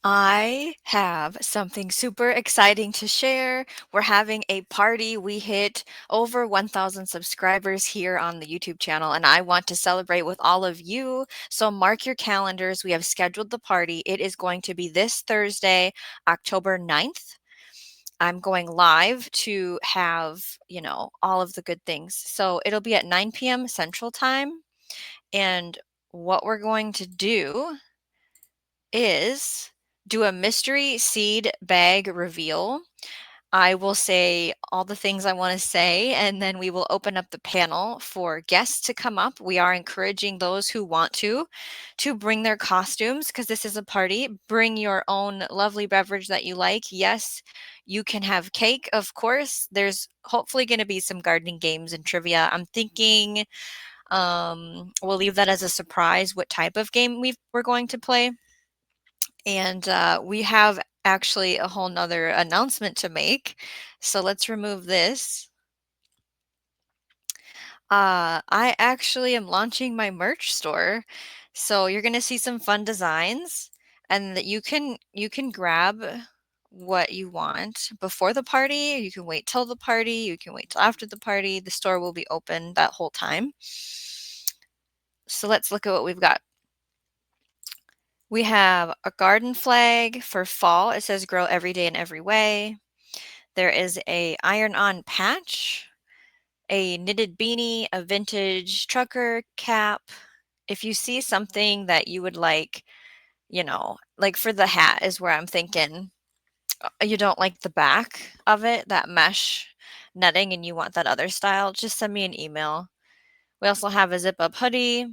I have something super exciting to share. We're having a party. We hit over 1,000 subscribers here on the YouTube channel, and I want to celebrate with all of you. So mark your calendars. We have scheduled the party. It is going to be this Thursday, October 9th. I'm going live to have, all of the good things. So it'll be at 9 p.m. Central Time. And what we're going to do is do a mystery seed bag reveal. I will say all the things I want to say, and then we will open up the panel for guests to come up. We are encouraging those who want to bring their costumes because this is a party. Bring your own lovely beverage that you like. Yes, you can have cake, of course. There's hopefully going to be some gardening games and trivia. I'm thinking we'll leave that as a surprise what type of game we're going to play. And we have actually a whole nother announcement to make. So let's remove this. I actually am launching my merch store. So you're going to see some fun designs and that you can grab what you want before the party. You can wait till the party. You can wait till after the party. The store will be open that whole time. So let's look at what we've got. We have a garden flag for fall. It says grow every day in every way. There is a iron-on patch, a knitted beanie, a vintage trucker cap. If you see something that you would like, like for the hat is where I'm thinking, you don't like the back of it, that mesh netting, and you want that other style, just send me an email. We also have a zip-up hoodie,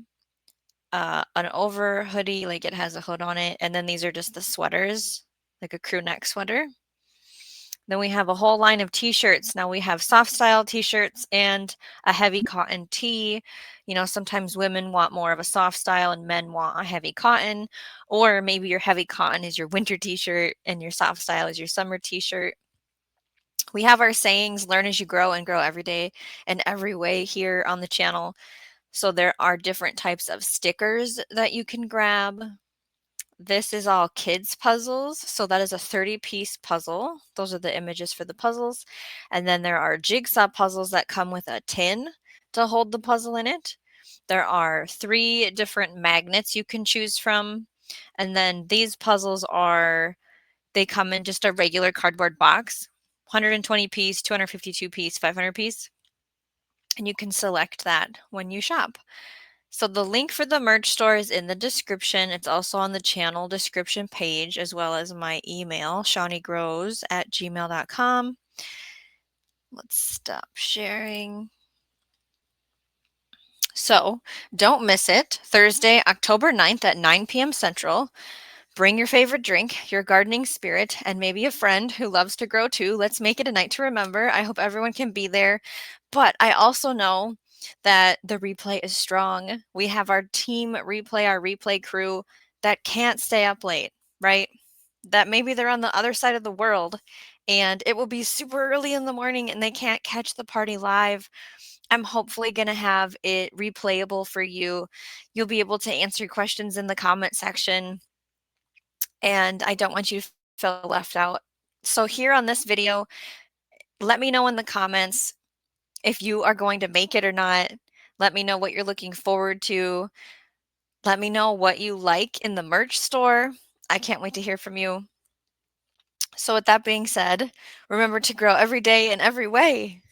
an over hoodie, like it has a hood on it, and then these are just the sweaters, like a crew neck sweater. Then we have a whole line of t-shirts. Now we have soft style t-shirts and a heavy cotton tee. Sometimes women want more of a soft style and men want a heavy cotton, or maybe your heavy cotton is your winter t-shirt and your soft style is your summer t-shirt. We have our sayings, learn as you grow and grow every day and every way here on the channel. So there are different types of stickers that you can grab. This is all kids puzzles. So that is a 30-piece puzzle. Those are the images for the puzzles. And then there are jigsaw puzzles that come with a tin to hold the puzzle in it. There are 3 different magnets you can choose from. And then these puzzles they come in just a regular cardboard box, 120 piece, 252 piece, 500 piece. And you can select that when you shop. So the link for the merch store is in the description. It's also on the channel description page, as well as my email, shawneegrows@gmail.com. Let's stop sharing. So don't miss it. Thursday, October 9th at 9 p.m. Central. Bring your favorite drink, your gardening spirit, and maybe a friend who loves to grow too. Let's make it a night to remember. I hope everyone can be there. But I also know that the replay is strong. We have our team replay, our replay crew that can't stay up late, right? That maybe they're on the other side of the world and it will be super early in the morning and they can't catch the party live. I'm hopefully going to have it replayable for you. You'll be able to answer questions in the comment section, and I don't want you to feel left out. So here on this video, let me know in the comments if you are going to make it or not. Let me know what you're looking forward to. Let me know what you like in the merch store. I can't wait to hear from you. So with that being said, remember to grow every day in every way.